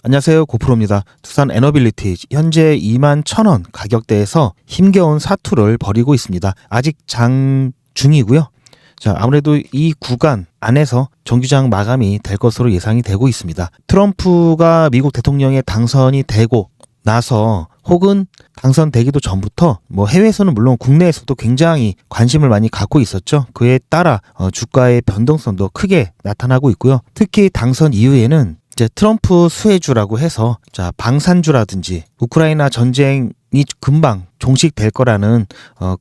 안녕하세요, 고프로입니다. 두산 에너빌리티 현재 21,000원 가격대에서 힘겨운 사투를 벌이고 있습니다. 아직 장 중이고요. 자, 아무래도 이 구간 안에서 정규장 마감이 될 것으로 예상이 되고 있습니다. 트럼프가 미국 대통령에 당선이 되고 나서 혹은 당선되기도 전부터 해외에서는 물론 국내에서도 굉장히 관심을 많이 갖고 있었죠. 그에 따라 주가의 변동성도 크게 나타나고 있고요. 특히 당선 이후에는 이제 트럼프 수혜주라고 해서 방산주라든지 우크라이나 전쟁이 금방 종식될 거라는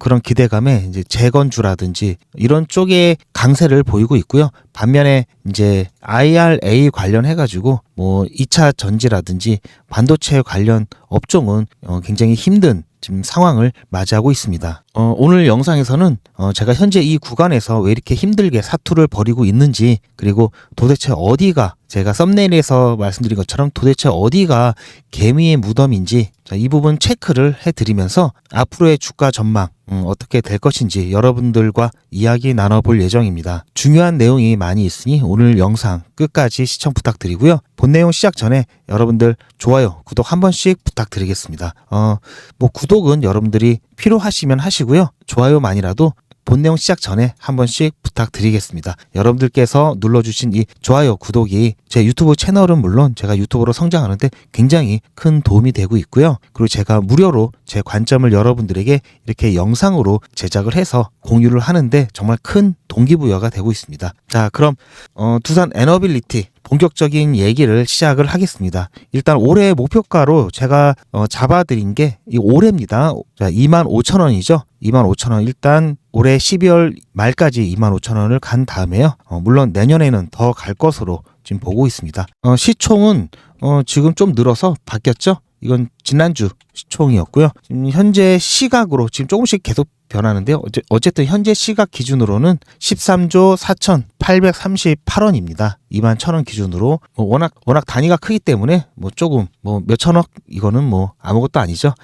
그런 기대감에 이제 재건주라든지 이런 쪽에 강세를 보이고 있고요. 반면에 이제 IRA 관련해 가지고 2차 전지라든지 반도체 관련 업종은 굉장히 힘든 지금 상황을 맞이하고 있습니다. 오늘 영상에서는 제가 현재 이 구간에서 왜 이렇게 힘들게 사투를 벌이고 있는지, 그리고 도대체 어디가, 제가 썸네일에서 말씀드린 것처럼 도대체 어디가 개미의 무덤인지, 이 부분 체크를 해드리면서 앞으로의 주가 전망 어떻게 될 것인지 여러분들과 이야기 나눠볼 예정입니다. 중요한 내용이 많이 있으니 오늘 영상 끝까지 시청 부탁드리고요. 본 내용 시작 전에 여러분들 좋아요, 구독 한 번씩 부탁드리겠습니다. 구독은 여러분들이 필요하시면 하시고요. 좋아요만이라도 본 내용 시작 전에 한 번씩 부탁드리겠습니다. 여러분들께서 눌러주신 이 좋아요, 구독이 제 유튜브 채널은 물론 제가 유튜버로 성장하는데 굉장히 큰 도움이 되고 있고요. 그리고 제가 무료로 제 관점을 여러분들에게 이렇게 영상으로 제작을 해서 공유를 하는데 정말 큰 동기부여가 되고 있습니다. 자, 그럼 두산 에너빌리티 본격적인 얘기를 시작을 하겠습니다. 일단 올해 목표가로 제가 잡아드린 게 이 올해입니다. 자, 25,000원이죠. 25,000원. 일단 올해 12월 말까지 25,000원을 간 다음에요. 물론 내년에는 더 갈 것으로 지금 보고 있습니다. 시총은 지금 좀 늘어서 바뀌었죠. 이건 지난주 시총이었고요. 지금 현재 시각으로 지금 조금씩 계속 변하는데요. 어쨌든 현재 시각 기준으로는 13조 4,838원입니다. 21,000원 기준으로 워낙 단위가 크기 때문에 조금 몇천억 이거는 아무것도 아니죠.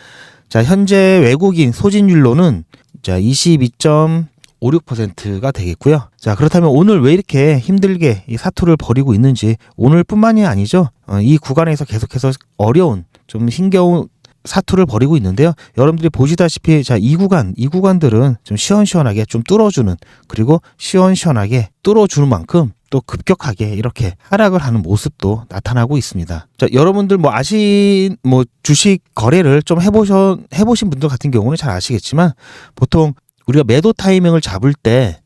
자, 현재 외국인 소진율로는 22.56%가 되겠고요. 자, 그렇다면 오늘 왜 이렇게 힘들게 이 사투를 벌이고 있는지, 오늘뿐만이 아니죠. 이 구간에서 계속해서 어려운, 좀 힘겨운 사투를 벌이고 있는데요. 여러분들이 보시다시피 이 구간들은 좀 시원시원하게 좀 뚫어주는, 그리고 시원시원하게 뚫어주는 만큼 또 급격하게 이렇게 하락을 하는 모습도 나타나고 있습니다. 자, 여러분들 주식 거래를 좀 해보신 분들 같은 경우는 잘 아시겠지만, 보통 우리가 매도 타이밍을 잡을 때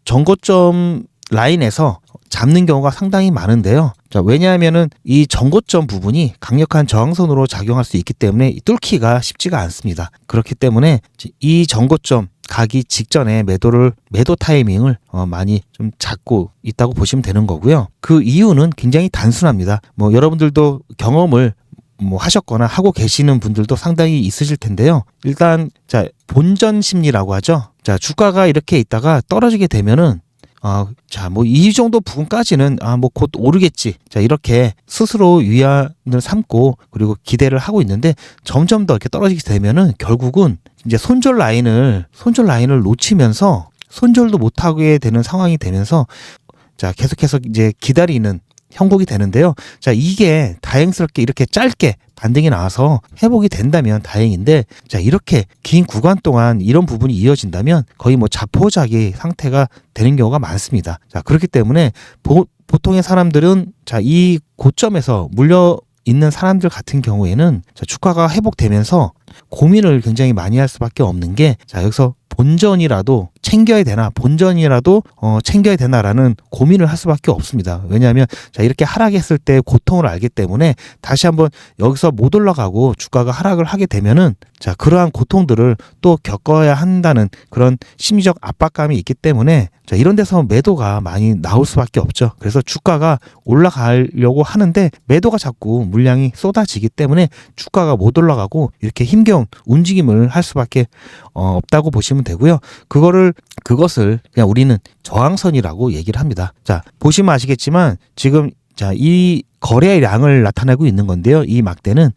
전고점 라인에서 잡는 경우가 상당히 많은데요. 자, 왜냐하면은 이 전고점 부분이 강력한 저항선으로 작용할 수 있기 때문에 뚫기가 쉽지가 않습니다. 그렇기 때문에 이 전고점 가기 직전에 매도 타이밍을 많이 좀 잡고 있다고 보시면 되는 거고요. 그 이유는 굉장히 단순합니다. 여러분들도 경험을 하셨거나 하고 계시는 분들도 상당히 있으실 텐데요. 일단 본전 심리라고 하죠. 자, 주가가 이렇게 있다가 떨어지게 되면은 이 정도 부분까지는 곧 오르겠지. 자, 이렇게 스스로 위안을 삼고 그리고 기대를 하고 있는데, 점점 더 이렇게 떨어지게 되면은 결국은 이제 손절 라인을 놓치면서 손절도 못하게 되는 상황이 되면서, 자, 계속해서 이제 기다리는 형국이 되는데요. 자, 이게 다행스럽게 이렇게 짧게 반등이 나와서 회복이 된다면 다행인데, 자, 이렇게 긴 구간 동안 이런 부분이 이어진다면 거의 자포자기 상태가 되는 경우가 많습니다. 자, 그렇기 때문에 보통의 사람들은 이 고점에서 물려 있는 사람들 같은 경우에는 주가가 회복되면서 고민을 굉장히 많이 할 수밖에 없는 게, 여기서 본전이라도 챙겨야 되나라는 고민을 할 수밖에 없습니다. 왜냐하면 이렇게 하락했을 때 고통을 알기 때문에 다시 한번 여기서 못 올라가고 주가가 하락을 하게 되면은 그러한 고통들을 또 겪어야 한다는 그런 심리적 압박감이 있기 때문에 이런 데서 매도가 많이 나올 수밖에 없죠. 그래서 주가가 올라가려고 하는데 매도가 자꾸 물량이 쏟아지기 때문에 주가가 못 올라가고 이렇게 힘겨운 움직임을 할 수밖에 없다고 보시면 되고요. 그것을 그냥 우리는 저항선이라고 얘기를 합니다. 자, 보시면 아시겠지만 지금 이 거래량을 나타내고 있는 건데요. 이 막대는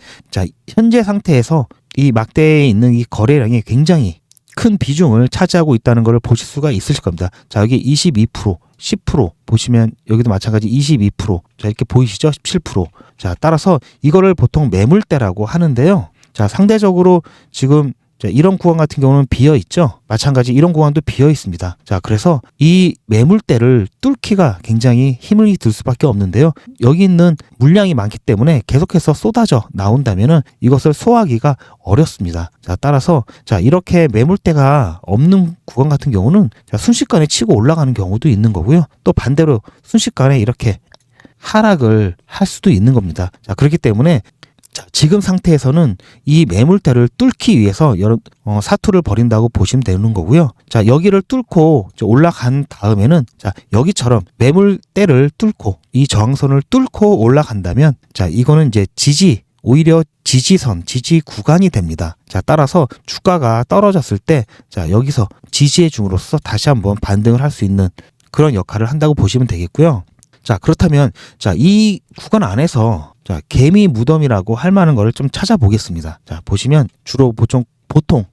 현재 상태에서 이 막대에 있는 이 거래량이 굉장히 큰 비중을 차지하고 있다는 것을 보실 수가 있으실 겁니다. 자, 여기 22%, 10%, 보시면 여기도 마찬가지 22%, 자, 이렇게 보이시죠? 17%. 자, 따라서 이거를 보통 매물대라고 하는데요. 자, 상대적으로 지금 자, 이런 구간 같은 경우는 비어 있죠. 마찬가지 이런 구간도 비어 있습니다. 자, 그래서 이 매물대를 뚫기가 굉장히 힘을 들 수밖에 없는데요. 여기 있는 물량이 많기 때문에 계속해서 쏟아져 나온다면은 이것을 소화하기가 어렵습니다. 자, 따라서 자, 이렇게 매물대가 없는 구간 같은 경우는 자, 순식간에 치고 올라가는 경우도 있는 거고요. 또 반대로 순식간에 이렇게 하락을 할 수도 있는 겁니다. 자, 그렇기 때문에 자, 지금 상태에서는 이 매물대를 뚫기 위해서 사투를 벌인다고 보시면 되는 거고요. 자, 여기를 뚫고 올라간 다음에는 자, 여기처럼 매물대를 뚫고 이 저항선을 뚫고 올라간다면 자, 이거는 이제 오히려 지지선, 지지 구간이 됩니다. 자, 따라서 주가가 떨어졌을 때 자, 여기서 지지해 줌으로써 다시 한번 반등을 할 수 있는 그런 역할을 한다고 보시면 되겠고요. 자, 그렇다면 자, 이 구간 안에서 자, 개미 무덤이라고 할 만한 거를 좀 찾아보겠습니다. 자, 보시면 주로 보통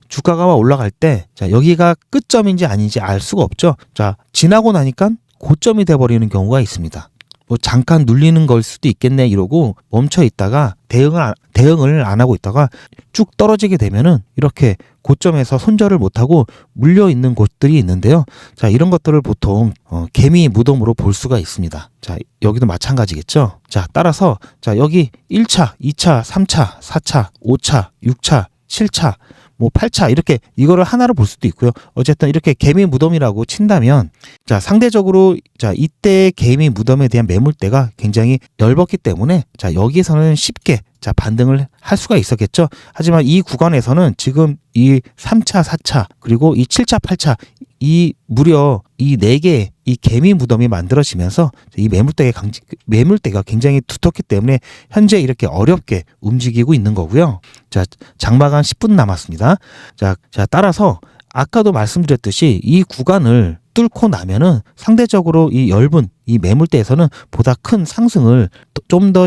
주가가 올라갈 때 자, 여기가 끝점인지 아닌지 알 수가 없죠. 자, 지나고 나니까 고점이 돼버리는 경우가 있습니다. 뭐 잠깐 눌리는 걸 수도 있겠네 이러고 멈춰 있다가 대응을 안 하고 있다가 쭉 떨어지게 되면은 이렇게 고점에서 손절을 못하고 물려 있는 곳들이 있는데요. 자, 이런 것들을 보통 개미 무덤으로 볼 수가 있습니다. 자, 여기도 마찬가지겠죠. 자, 따라서 자, 여기 1차, 2차, 3차, 4차, 5차, 6차, 7차, 뭐 8차 이렇게 이거를 하나로 볼 수도 있고요. 어쨌든 이렇게 개미 무덤이라고 친다면 자, 상대적으로 자, 이때 개미 무덤에 대한 매물대가 굉장히 넓었기 때문에 자, 여기서는 쉽게 자, 반등을 할 수가 있었겠죠. 하지만 이 구간에서는 지금 이 3차, 4차, 그리고 이 7차, 8차 이 무려 이 4개의 이 개미 무덤이 만들어지면서 이 매물대가 굉장히 두텁기 때문에 현재 이렇게 어렵게 움직이고 있는 거고요. 자, 장마간 10분 남았습니다. 자, 따라서 아까도 말씀드렸듯이 이 구간을 뚫고 나면은 상대적으로 이 얇은 이 매물대에서는 보다 큰 상승을 좀 더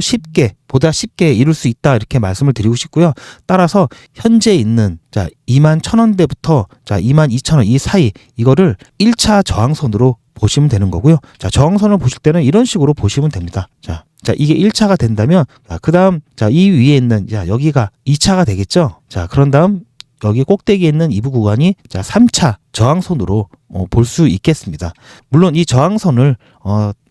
보다 쉽게 이룰 수 있다 이렇게 말씀을 드리고 싶고요. 따라서 현재 있는 자 21,000원대부터 자 22,000원 이 사이 이거를 1차 저항선으로 보시면 되는 거고요. 자, 저항선을 보실 때는 이런 식으로 보시면 됩니다. 자, 이게 1차가 된다면 그 다음 자 이 위에 있는 자 여기가 2차가 되겠죠. 자, 그런 다음 여기 꼭대기에 있는 이부 구간이 자 3차 저항선으로 볼 수 있겠습니다. 물론 이 저항선을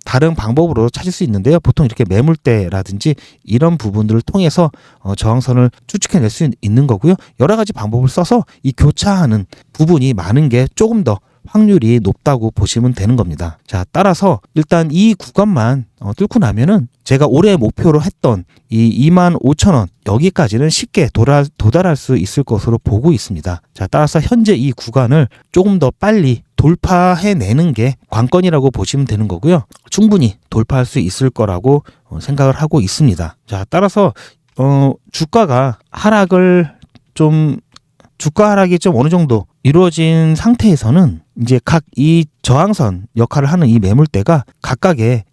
다른 방법으로 찾을 수 있는데요. 보통 이렇게 매물대라든지 이런 부분들을 통해서 저항선을 추측해낼 수 있는 거고요. 여러 가지 방법을 써서 이 교차하는 부분이 많은 게 조금 더 확률이 높다고 보시면 되는 겁니다. 자, 따라서 일단 이 구간만 뚫고 나면은 제가 올해 목표로 했던 이 25,000원 여기까지는 쉽게 도달할 수 있을 것으로 보고 있습니다. 자, 따라서 현재 이 구간을 조금 더 빨리 돌파해내는 게 관건이라고 보시면 되는 거고요. 충분히 돌파할 수 있을 거라고 생각을 하고 있습니다. 자, 따라서 주가 하락이 좀 어느 정도 이루어진 상태에서는 이제 각 이 저항선 역할을 하는 이 매물대가 각각의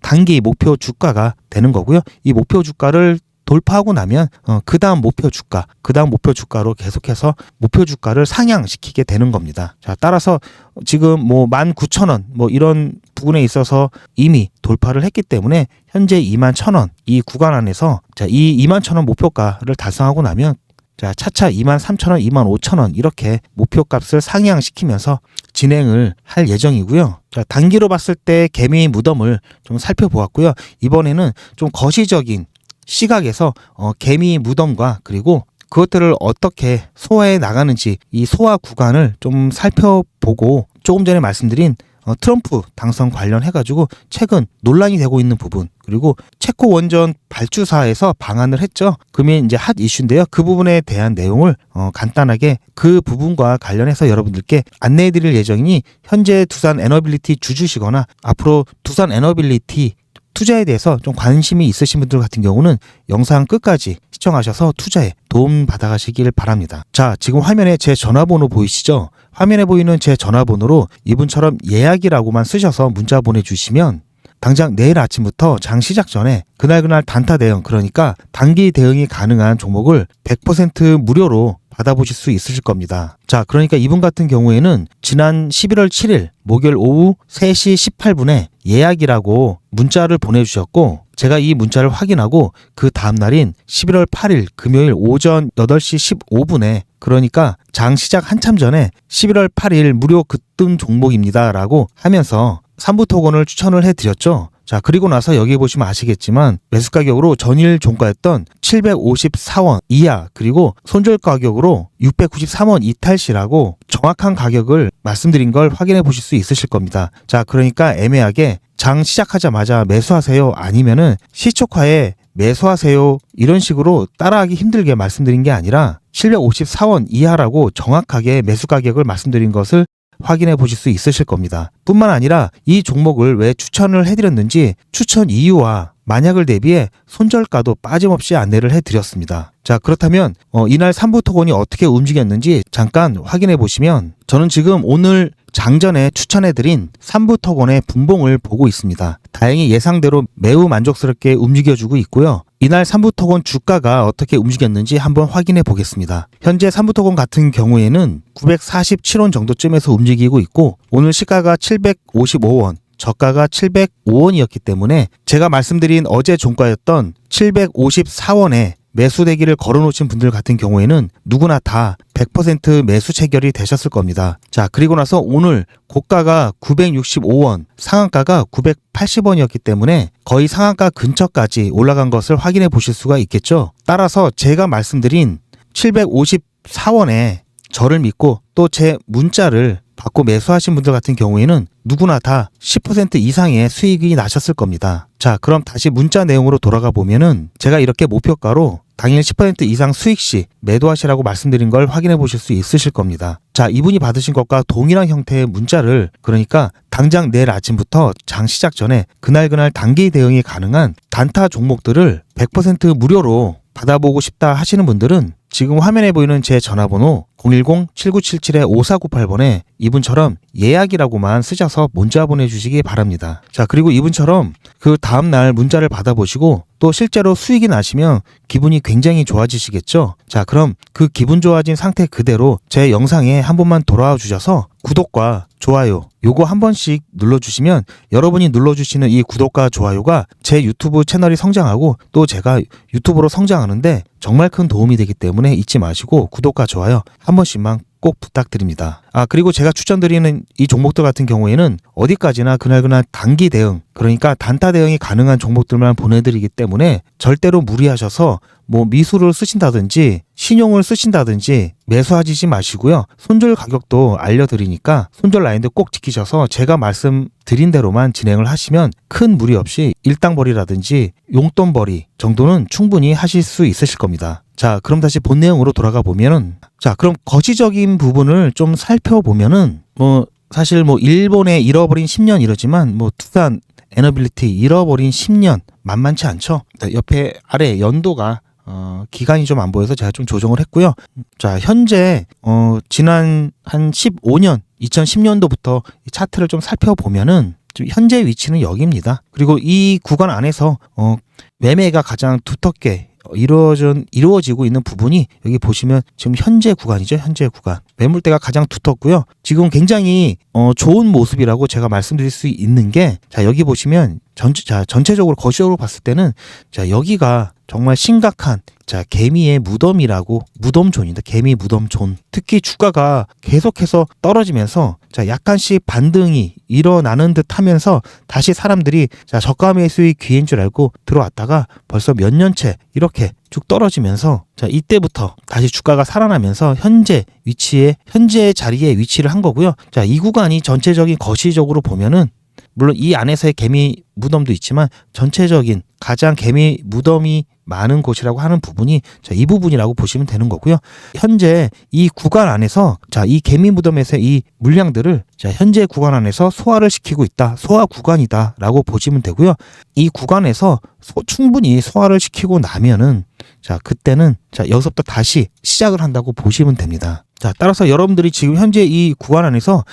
단기 목표 주가가 되는 거고요. 이 목표 주가를 돌파하고 나면 그 다음 목표 주가로 계속해서 목표 주가를 상향시키게 되는 겁니다. 자, 따라서 지금 뭐 19,000원 뭐 이런 부분에 있어서 이미 돌파를 했기 때문에 현재 21,000원 이 구간 안에서 자, 이 21,000원 목표가를 달성하고 나면 자, 차차 23,000원, 25,000원 이렇게 목표값을 상향시키면서 진행을 할 예정이고요. 자, 단기로 봤을 때 개미 무덤을 좀 살펴보았고요. 이번에는 좀 거시적인 시각에서 개미 무덤과 그리고 그것들을 어떻게 소화해 나가는지 이 소화 구간을 좀 살펴보고 조금 전에 말씀드린 트럼프 당선 관련해가지고 최근 논란이 되고 있는 부분 그리고 체코 원전 발주사에서 방한을 했죠. 그게 이제 핫 이슈인데요. 그 부분에 대한 내용을 간단하게 그 부분과 관련해서 여러분들께 안내해드릴 예정이니 현재 두산 에너빌리티 주주시거나 앞으로 두산 에너빌리티 투자에 대해서 좀 관심이 있으신 분들 같은 경우는 영상 끝까지 시청하셔서 투자에 도움 받아가시길 바랍니다. 자, 지금 화면에 제 전화번호 보이시죠? 화면에 보이는 제 전화번호로 이분처럼 예약이라고만 쓰셔서 문자 보내주시면 당장 내일 아침부터 장 시작 전에 그날 단타 대응 그러니까 단기 대응이 가능한 종목을 100% 무료로 받아보실 수 있으실 겁니다. 자, 그러니까 이분 같은 경우에는 지난 11월 7일 목요일 오후 3시 18분에 예약이라고 문자를 보내주셨고, 제가 이 문자를 확인하고 그 다음날인 11월 8일 금요일 오전 8시 15분에, 그러니까 장 시작 한참 전에 11월 8일 무료 급등 종목입니다 라고 하면서 삼부토건을 추천을 해드렸죠. 자, 그리고 나서 여기 보시면 아시겠지만 매수 가격으로 전일 종가였던 754원 이하, 그리고 손절 가격으로 693원 이탈시라고 정확한 가격을 말씀드린 걸 확인해 보실 수 있으실 겁니다. 자, 그러니까 애매하게 장 시작하자마자 매수하세요, 아니면은 시초가에 매수하세요, 이런 식으로 따라하기 힘들게 말씀드린 게 아니라 754원 이하라고 정확하게 매수 가격을 말씀드린 것을 확인해 보실 수 있으실 겁니다. 뿐만 아니라 이 종목을 왜 추천을 해드렸는지 추천 이유와 만약을 대비해 손절가도 빠짐없이 안내를 해드렸습니다. 자, 그렇다면 이날 삼부토건이 어떻게 움직였는지 잠깐 확인해 보시면, 저는 지금 오늘 장전에 추천해드린 삼부토건의 분봉을 보고 있습니다. 다행히 예상대로 매우 만족스럽게 움직여주고 있고요. 이날 삼부토건 주가가 어떻게 움직였는지 한번 확인해 보겠습니다. 현재 삼부토건 같은 경우에는 947원 정도쯤에서 움직이고 있고, 오늘 시가가 755원, 저가가 705원이었기 때문에 제가 말씀드린 어제 종가였던 754원에 매수 대기를 걸어놓으신 분들 같은 경우에는 누구나 다 100% 매수 체결이 되셨을 겁니다. 자, 그리고 나서 오늘 고가가 965원, 상한가가 980원이었기 때문에 거의 상한가 근처까지 올라간 것을 확인해 보실 수가 있겠죠. 따라서 제가 말씀드린 754원에 저를 믿고 또 제 문자를 받고 매수하신 분들 같은 경우에는 누구나 다 10% 이상의 수익이 나셨을 겁니다. 자, 그럼 다시 문자 내용으로 돌아가 보면은 제가 이렇게 목표가로 당일 10% 이상 수익 시 매도하시라고 말씀드린 걸 확인해 보실 수 있으실 겁니다. 자, 이분이 받으신 것과 동일한 형태의 문자를, 그러니까 당장 내일 아침부터 장 시작 전에 그날 단기 대응이 가능한 단타 종목들을 100% 무료로 받아보고 싶다 하시는 분들은 지금 화면에 보이는 제 전화번호 010-7977-5498번에 이분처럼 예약이라고만 쓰셔서 문자 보내주시기 바랍니다. 자, 그리고 이분처럼 그 다음날 문자를 받아보시고 또 실제로 수익이 나시면 기분이 굉장히 좋아지시겠죠. 자, 그럼 그 기분 좋아진 상태 그대로 제 영상에 한 번만 돌아와 주셔서 구독과 좋아요 요거 한 번씩 눌러주시면, 여러분이 눌러주시는 이 구독과 좋아요가 제 유튜브 채널이 성장하고 또 제가 유튜브로 성장하는데 정말 큰 도움이 되기 때문에 잊지 마시고 구독과 좋아요 한 번씩만 꼭 부탁드립니다. 아, 그리고 제가 추천드리는 이 종목들 같은 경우에는 어디까지나 그날 단기 대응, 그러니까 단타 대응이 가능한 종목들만 보내드리기 때문에 절대로 무리하셔서 뭐 미수를 쓰신다든지 신용을 쓰신다든지 매수하시지 마시고요. 손절 가격도 알려드리니까 손절 라인도 꼭 지키셔서 제가 말씀드린 대로만 진행을 하시면 큰 무리 없이 일당벌이라든지 용돈벌이 정도는 충분히 하실 수 있으실 겁니다. 자, 그럼 다시 본 내용으로 돌아가 보면은, 자, 그럼 거시적인 부분을 좀 살펴보면은 사실 일본의 잃어버린 10년 이러지만 두산 에너빌리티 잃어버린 10년 만만치 않죠. 옆에 아래 연도가 기간이 좀 안 보여서 제가 좀 조정을 했고요. 자, 현재 지난 한 15년 2010년도부터 이 차트를 좀 살펴보면은 지금 현재 위치는 여기입니다. 그리고 이 구간 안에서 매매가 가장 두텁게 이루어지고 있는 부분이 여기 보시면 지금 현재 구간이죠. 현재 구간. 매물대가 가장 두텁고요. 지금 굉장히 좋은 모습이라고 제가 말씀드릴 수 있는 게, 자, 여기 보시면 전체적으로 거시적으로 봤을 때는 자, 여기가 정말 심각한 개미의 무덤이라고, 무덤존입니다. 개미 무덤존. 특히 주가가 계속해서 떨어지면서 약간씩 반등이 일어나는 듯 하면서 다시 사람들이 저가 매수의 기회인 줄 알고 들어왔다가 벌써 몇 년째 이렇게 쭉 떨어지면서 이때부터 다시 주가가 살아나면서 현재 자리에 위치를 한 거고요. 자, 이 구간이 전체적인 거시적으로 보면은 물론 이 안에서의 개미 무덤도 있지만 전체적인 가장 개미 무덤이 많은 곳이라고 하는 부분이 이 부분이라고 보시면 되는 거고요. 현재 이 구간 안에서 이 개미 무덤에서 이 물량들을 현재 구간 안에서 소화를 시키고 있다. 소화 구간이다 라고 보시면 되고요. 이 구간에서 충분히 소화를 시키고 나면은 그때는 여기서부터 다시 시작을 한다고 보시면 됩니다. 자, 따라서 여러분들이 지금 현재 이 구간 안에서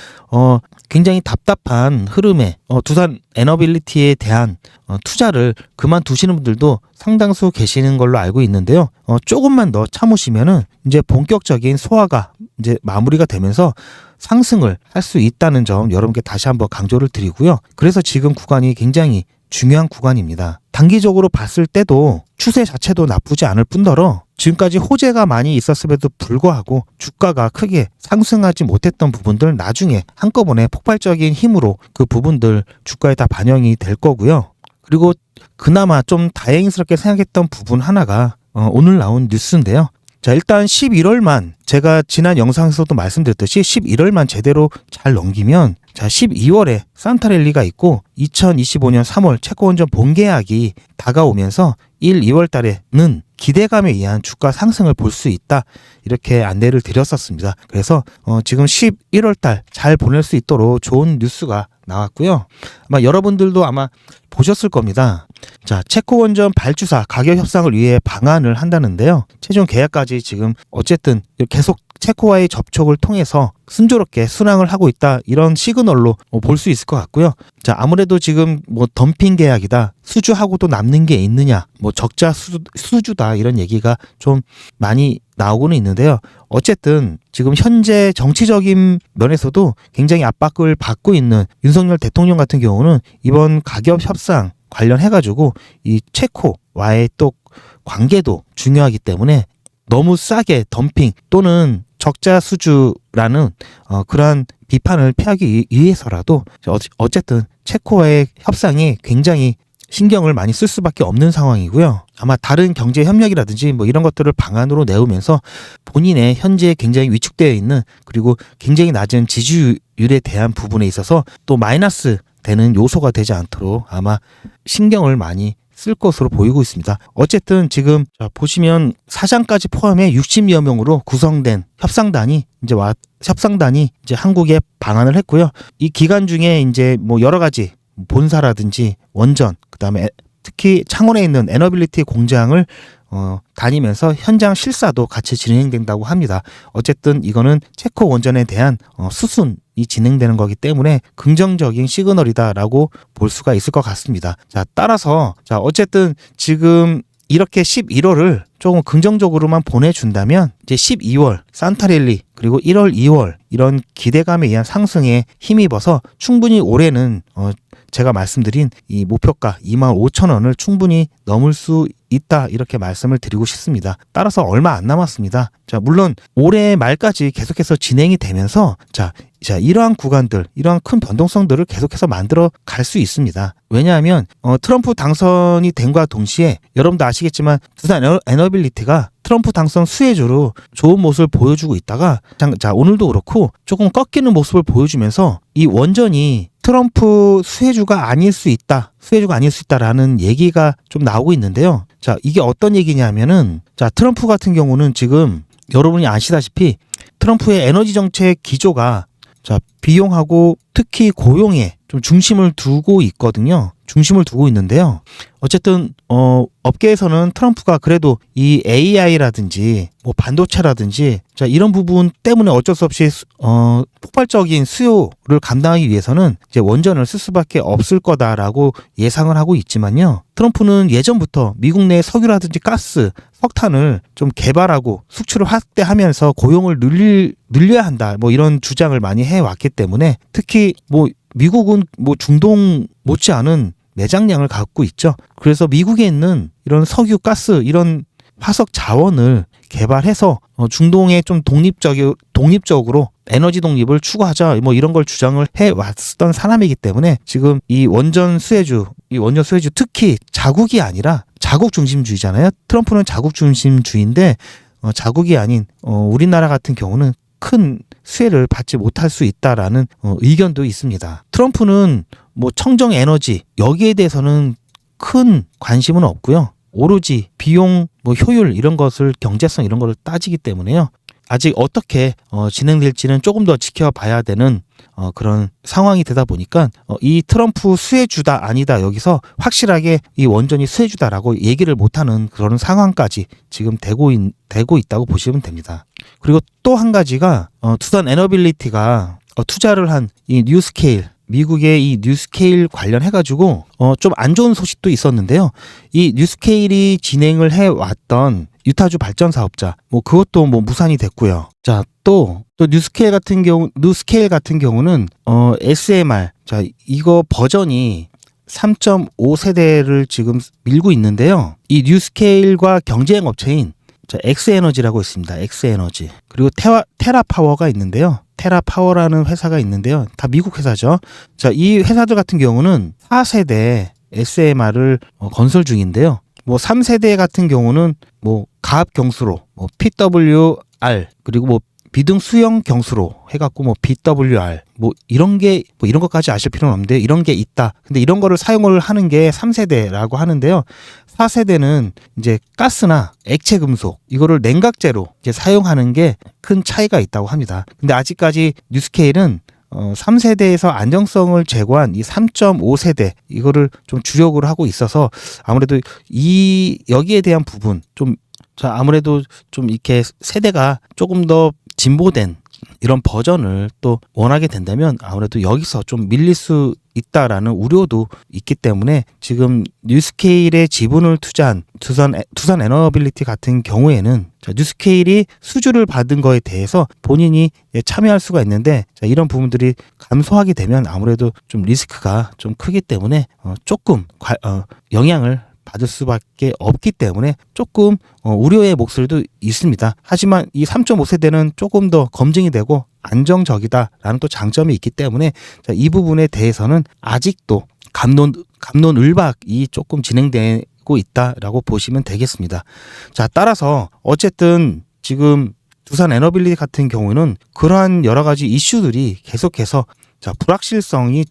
굉장히 답답한 흐름에 두산 에너빌리티에 대한 투자를 그만두시는 분들도 상당수 계시는 걸로 알고 있는데요. 조금만 더 참으시면은 이제 본격적인 소화가 이제 마무리가 되면서 상승을 할 수 있다는 점 여러분께 다시 한번 강조를 드리고요. 그래서 지금 구간이 굉장히 중요한 구간입니다. 단기적으로 봤을 때도 추세 자체도 나쁘지 않을 뿐더러 지금까지 호재가 많이 있었음에도 불구하고 주가가 크게 상승하지 못했던 부분들 나중에 한꺼번에 폭발적인 힘으로 그 부분들 주가에 다 반영이 될 거고요. 그리고 그나마 좀 다행스럽게 생각했던 부분 하나가 오늘 나온 뉴스인데요. 자, 일단 11월만 제가 지난 영상에서도 말씀드렸듯이 11월만 제대로 잘 넘기면 자 12월에 산타랠리가 있고 2025년 3월 채권원전 본계약이 다가오면서 1, 2월 달에는 기대감에 의한 주가 상승을 볼 수 있다 이렇게 안내를 드렸었습니다. 그래서 지금 11월 달 잘 보낼 수 있도록 좋은 뉴스가 나왔고요. 아마 여러분들도 아마 보셨을 겁니다. 자, 체코원전 발주사 가격 협상을 위해 방안을 한다는데요. 최종 계약까지 지금 어쨌든 계속 체코와의 접촉을 통해서 순조롭게 순항을 하고 있다 이런 시그널로 볼 수 있을 것 같고요. 자, 아무래도 지금 뭐 덤핑 계약이다, 수주하고도 남는 게 있느냐, 뭐 적자 수주다 이런 얘기가 좀 많이 나오고는 있는데요. 어쨌든 지금 현재 정치적인 면에서도 굉장히 압박을 받고 있는 윤석열 대통령 같은 경우는 이번 가격 협상 관련해가지고 이 체코와의 또 관계도 중요하기 때문에 너무 싸게 덤핑 또는 적자 수주라는 그러한 비판을 피하기 위해서라도 어쨌든 체코와의 협상이 굉장히 신경을 많이 쓸 수밖에 없는 상황이고요. 아마 다른 경제 협력이라든지 뭐 이런 것들을 방안으로 내오면서 본인의 현재 굉장히 위축되어 있는 그리고 굉장히 낮은 지지율에 대한 부분에 있어서 또 마이너스 되는 요소가 되지 않도록 아마 신경을 많이 쓸 것으로 보이고 있습니다. 어쨌든 지금 보시면 사장까지 포함해 60여 명으로 구성된 협상단이 이제 한국에 방한을 했고요. 이 기간 중에 이제 뭐 여러 가지 본사라든지 원전, 그다음에 특히 창원에 있는 에너빌리티 공장을 다니면서 현장 실사도 같이 진행된다고 합니다. 어쨌든 이거는 체코 원전에 대한 수순이 진행되는 거기 때문에 긍정적인 시그널이다라고 볼 수가 있을 것 같습니다. 자, 따라서 어쨌든 지금 이렇게 11월을 조금 긍정적으로만 보내준다면 이제 12월 산타랠리 그리고 1월, 2월 이런 기대감에 의한 상승에 힘입어서 충분히 올해는 제가 말씀드린 이 목표가 25,000원을 충분히 넘을 수 있다 이렇게 말씀을 드리고 싶습니다. 따라서 얼마 안 남았습니다. 자, 물론 올해 말까지 계속해서 진행이 되면서 자 이러한 구간들, 이러한 큰 변동성들을 계속해서 만들어 갈 수 있습니다. 왜냐하면 트럼프 당선이 된과 동시에 여러분도 아시겠지만 두산 에너빌리티가 트럼프 당선 수혜주로 좋은 모습을 보여주고 있다가 자 오늘도 그렇고 조금 꺾이는 모습을 보여주면서 이 원전이 트럼프 수혜주가 아닐 수 있다라는 얘기가 좀 나오고 있는데요. 자, 이게 어떤 얘기냐면은 자, 트럼프 같은 경우는 지금 여러분이 아시다시피 트럼프의 에너지 정책 기조가 자, 비용하고 특히 고용에 좀 중심을 두고 있거든요. 중심을 두고 있는데요. 어쨌든 업계에서는 트럼프가 그래도 이 AI라든지 뭐 반도체라든지 자 이런 부분 때문에 어쩔 수 없이 폭발적인 수요를 감당하기 위해서는 이제 원전을 쓸 수밖에 없을 거다라고 예상을 하고 있지만요. 트럼프는 예전부터 미국 내 석유라든지 가스, 석탄을 좀 개발하고 수출을 확대하면서 고용을 늘려야 한다. 뭐 이런 주장을 많이 해왔기 때문에 특히 뭐 미국은 뭐 중동 못지않은 매장량을 갖고 있죠. 그래서 미국에 있는 이런 석유, 가스, 이런 화석 자원을 개발해서 중동에 좀 독립적으로 에너지 독립을 추구하자 뭐 이런 걸 주장을 해왔던 사람이기 때문에 지금 이 원전 수혜주 특히 자국이 아니라 자국 중심주의잖아요. 트럼프는 자국 중심주의인데 자국이 아닌 우리나라 같은 경우는 큰 수혜를 받지 못할 수 있다라는 의견도 있습니다. 트럼프는 뭐 청정 에너지 여기에 대해서는 큰 관심은 없고요. 오로지 비용, 뭐 효율 이런 것을 경제성 이런 것을 따지기 때문에요. 아직 어떻게 진행될지는 조금 더 지켜봐야 되는 그런 상황이 되다 보니까 이 트럼프 수혜주다 아니다 여기서 확실하게 이 원전이 수혜주다라고 얘기를 못하는 그런 상황까지 지금 되고 있다고 보시면 됩니다. 그리고 또 한 가지가 두산 에너빌리티가 투자를 한 이 뉴스케일, 미국의 이 뉴스케일 관련해가지고 좀 안 좋은 소식도 있었는데요. 이 뉴스케일이 진행을 해왔던 유타주 발전 사업자, 뭐 그것도 뭐 무산이 됐고요. 자, 또 뉴스케일 같은 경우는 SMR, 자 이거 버전이 3.5세대를 지금 밀고 있는데요. 이 뉴스케일과 경쟁 업체인 엑스에너지라고 있습니다. 엑스에너지. 그리고 테라파워가 있는데요. 테라파워라는 회사가 있는데요. 다 미국 회사죠. 자, 이 회사들 같은 경우는 4세대 SMR을 건설 중인데요. 뭐 3세대 같은 경우는 뭐 가압 경수로, 뭐 PWR, 그리고 뭐 비등 수형 경수로 해갖고 뭐 BWR 뭐 이런 것까지 아실 필요는 없는데 이런 게 있다. 근데 이런 거를 사용을 하는 게 3세대라고 하는데요. 4세대는 이제 가스나 액체 금속 이거를 냉각제로 이제 사용하는 게 큰 차이가 있다고 합니다. 근데 아직까지 뉴스케일은 3세대에서 안정성을 제고한 이 3.5세대 이거를 좀 주력으로 하고 있어서 아무래도 여기에 대한 부분 아무래도 좀 이렇게 세대가 조금 더 진보된 이런 버전을 또 원하게 된다면 아무래도 여기서 좀 밀릴 수 있다라는 우려도 있기 때문에 지금 뉴스케일에 지분을 투자한 두산 에너빌리티 같은 경우에는 뉴스케일이 수주를 받은 거에 대해서 본인이 참여할 수가 있는데 이런 부분들이 감소하게 되면 아무래도 좀 리스크가 좀 크기 때문에 조금 영향을 받을 수밖에 없기 때문에 조금 우려의 목소리도 있습니다. 하지만 이 3.5세대는 조금 더 검증이 되고 안정적이다라는 또 장점이 있기 때문에 이 부분에 대해서는 아직도 갑론을박이 조금 진행되고 있다라고 보시면 되겠습니다. 자, 따라서 어쨌든 지금 두산 에너빌리티 같은 경우는 그러한 여러 가지 이슈들이 계속해서 불확실성이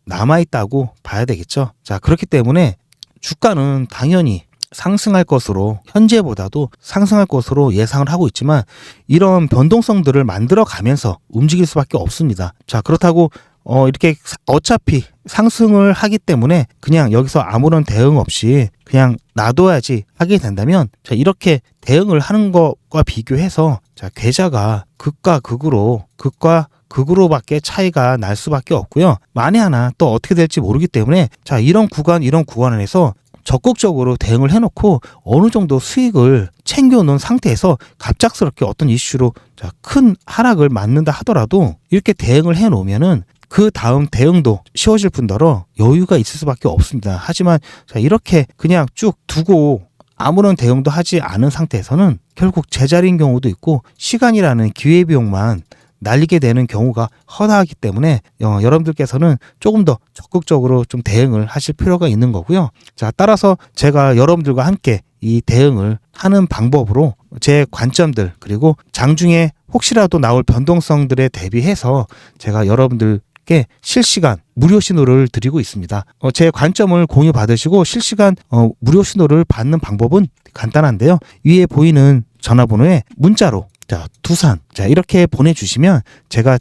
남아있다고 봐야 되겠죠. 자, 그렇기 때문에 주가는 당연히 현재보다도 상승할 것으로 예상을 하고 있지만 이런 변동성들을 만들어 가면서 움직일 수밖에 없습니다. 자, 그렇다고 이렇게 어차피 상승을 하기 때문에 그냥 여기서 아무런 대응 없이 그냥 놔둬야지 하게 된다면 이렇게 대응을 하는 것과 비교해서 계좌가 극과 극으로밖에 차이가 날 수밖에 없고요. 만에 하나 또 어떻게 될지 모르기 때문에 이런 구간에서 적극적으로 대응을 해놓고 어느 정도 수익을 챙겨놓은 상태에서 갑작스럽게 어떤 이슈로 큰 하락을 맞는다 하더라도 이렇게 대응을 해놓으면은 그 다음 대응도 쉬워질 뿐더러 여유가 있을 수밖에 없습니다. 하지만 이렇게 그냥 쭉 두고 아무런 대응도 하지 않은 상태에서는 결국 제자리인 경우도 있고 시간이라는 기회비용만 날리게 되는 경우가 허다하기 때문에 여러분들께서는 조금 더 적극적으로 좀 대응을 하실 필요가 있는 거고요. 자, 따라서 제가 여러분들과 함께 이 대응을 하는 방법으로 제 관점들 그리고 장중에 혹시라도 나올 변동성들에 대비해서 제가 여러분들께 실시간 무료 신호를 드리고 있습니다. 제 관점을 공유 받으시고 실시간 무료 신호를 받는 방법은 간단한데요. 위에 보이는 전화번호에 문자로 두산 이렇게 보내주시면 제가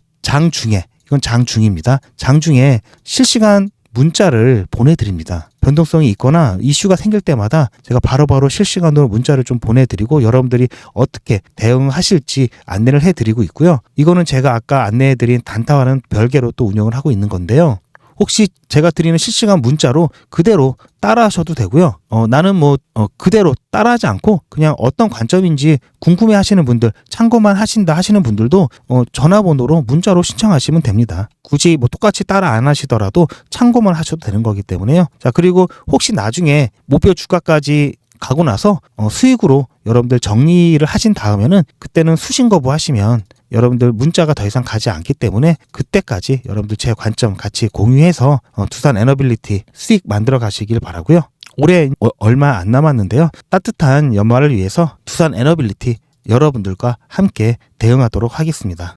이건 장중입니다. 장중에 실시간 문자를 보내드립니다. 변동성이 있거나 이슈가 생길 때마다 제가 바로바로 실시간으로 문자를 좀 보내드리고 여러분들이 어떻게 대응하실지 안내를 해드리고 있고요. 이거는 제가 아까 안내해드린 단타와는 별개로 또 운영을 하고 있는 건데요. 혹시 제가 드리는 실시간 문자로 그대로 따라하셔도 되고요. 나는 그대로 따라하지 않고 그냥 어떤 관점인지 궁금해 하시는 분들, 참고만 하신다 하시는 분들도 전화번호로 문자로 신청하시면 됩니다. 굳이 똑같이 따라 안 하시더라도 참고만 하셔도 되는 거기 때문에요. 자, 그리고 혹시 나중에 목표 주가까지 가고 나서 수익으로 여러분들 정리를 하신 다음에는 그때는 수신 거부하시면 여러분들 문자가 더 이상 가지 않기 때문에 그때까지 여러분들 제 관점 같이 공유해서 두산 에너빌리티 수익 만들어 가시길 바라고요. 올해 얼마 안 남았는데요. 따뜻한 연말을 위해서 두산 에너빌리티 여러분들과 함께 대응하도록 하겠습니다.